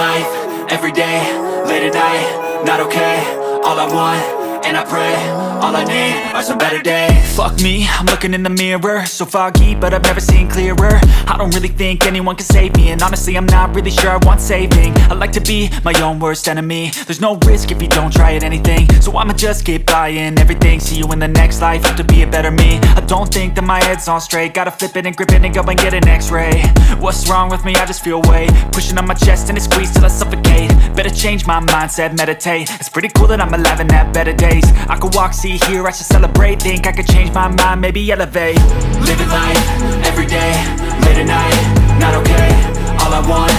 life, everyday, late at night, not okay. All I want, and I pray, all I need are some better days. Fuck me, I'm looking in the mirror, so foggy, but I've never seen clearer. I don't really think anyone can save me, and honestly I'm not really sure I want saving. I like to be my own worst enemy. There's no risk if you don't try at anything, so I'ma just keep buying everything. See you in the next life, have to be a better me. I don't think that my head's on straight, gotta flip it and grip it and go and get an x-ray. What's wrong with me? I just feel weight pushing on my chest and it squeezes till I suffocate. Better change my mindset, meditate. It's pretty cool that I'm alive and have better days. I could walk, see, hear, I should celebrate. Think I could change my mind, maybe elevate. Living life, everyday, late at night, not okay. All I want,